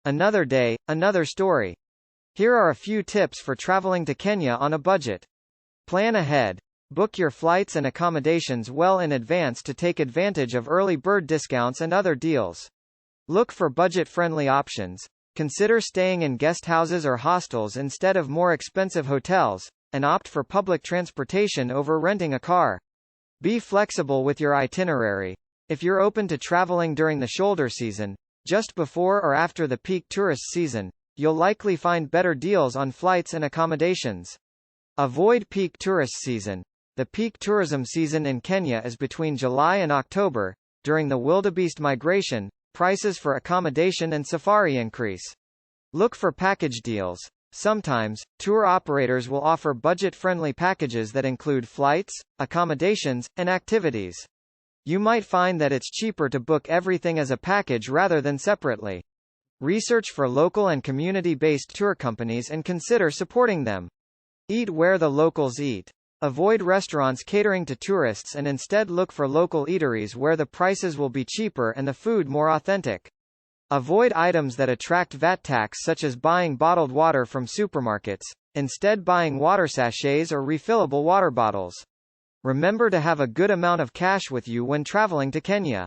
Another day, another story. Here are a few tips for traveling to Kenya on a budget. Plan ahead. Book your flights and accommodations well in advance to take advantage of early bird discounts and other deals. Look for budget-friendly options. Consider staying in guesthouses or hostels instead of more expensive hotels, and opt for public transportation over renting a car. Be flexible with your itinerary. If you're open to traveling during the shoulder season, just before or after the peak tourist season, you'll likely find better deals on flights and accommodations. Avoid peak tourist season. The peak tourism season in Kenya is between July and October. During the wildebeest migration, prices for accommodation and safari increase. Look for package deals. Sometimes, tour operators will offer budget-friendly packages that include flights, accommodations, and activities. You might find that it's cheaper to book everything as a package rather than separately. Research for local and community-based tour companies and consider supporting them. Eat where the locals eat. Avoid restaurants catering to tourists and instead look for local eateries where the prices will be cheaper and the food more authentic. Avoid items that attract VAT tax, such as buying bottled water from supermarkets, instead buying water sachets or refillable water bottles. Remember to have a good amount of cash with you when traveling to Kenya.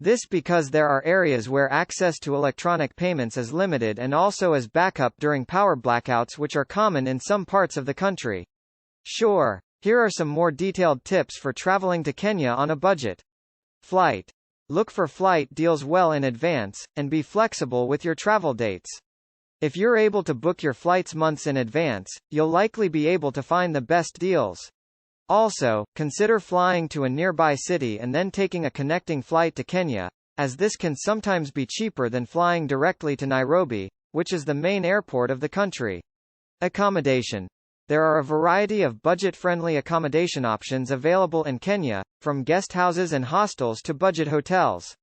This because there are areas where access to electronic payments is limited and also as backup during power blackouts, which are common in some parts of the country. Sure, here are some more detailed tips for traveling to Kenya on a budget. Flight. Look for flight deals well in advance, and be flexible with your travel dates. If you're able to book your flights months in advance, you'll likely be able to find the best deals. Also, consider flying to a nearby city and then taking a connecting flight to Kenya, as this can sometimes be cheaper than flying directly to Nairobi, which is the main airport of the country. Accommodation. There are a variety of budget-friendly accommodation options available in Kenya, from guesthouses and hostels to budget hotels.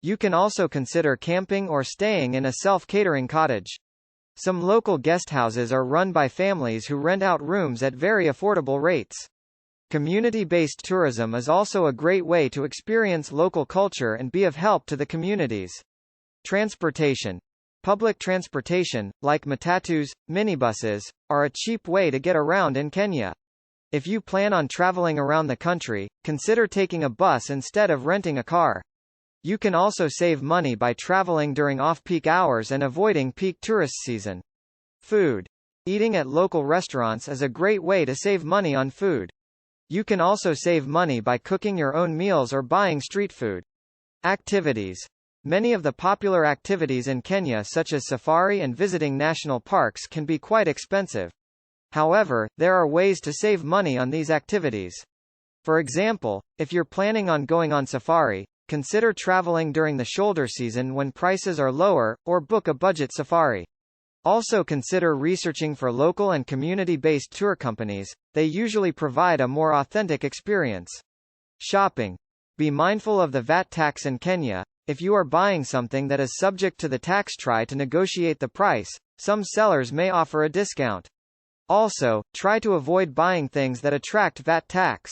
You can also consider camping or staying in a self-catering cottage. Some local guesthouses are run by families who rent out rooms at very affordable rates. Community-based tourism is also a great way to experience local culture and be of help to the communities. Transportation. Public transportation, like matatus, minibuses, are a cheap way to get around in Kenya. If you plan on traveling around the country, consider taking a bus instead of renting a car. You can also save money by traveling during off-peak hours and avoiding peak tourist season. Food. Eating at local restaurants is a great way to save money on food. You can also save money by cooking your own meals or buying street food. Activities. Many of the popular activities in Kenya, such as safari and visiting national parks, can be quite expensive. However, there are ways to save money on these activities. For example, if you're planning on going on safari, consider traveling during the shoulder season when prices are lower, or book a budget safari. Also consider researching for local and community-based tour companies. They usually provide a more authentic experience. Shopping. Be mindful of the VAT tax in Kenya. If you are buying something that is subject to the tax, try to negotiate the price. Some sellers may offer a discount. Also, try to avoid buying things that attract VAT tax.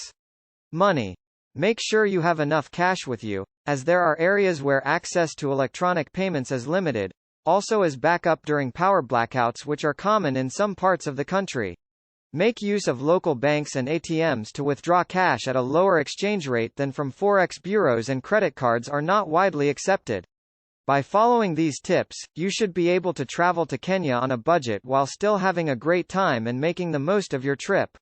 Money. Make sure you have enough cash with you, as there are areas where access to electronic payments is limited, also as backup during power blackouts, which are common in some parts of the country. Make use of local banks and ATMs to withdraw cash at a lower exchange rate than from forex bureaus, and credit cards are not widely accepted. By following these tips, you should be able to travel to Kenya on a budget while still having a great time and making the most of your trip.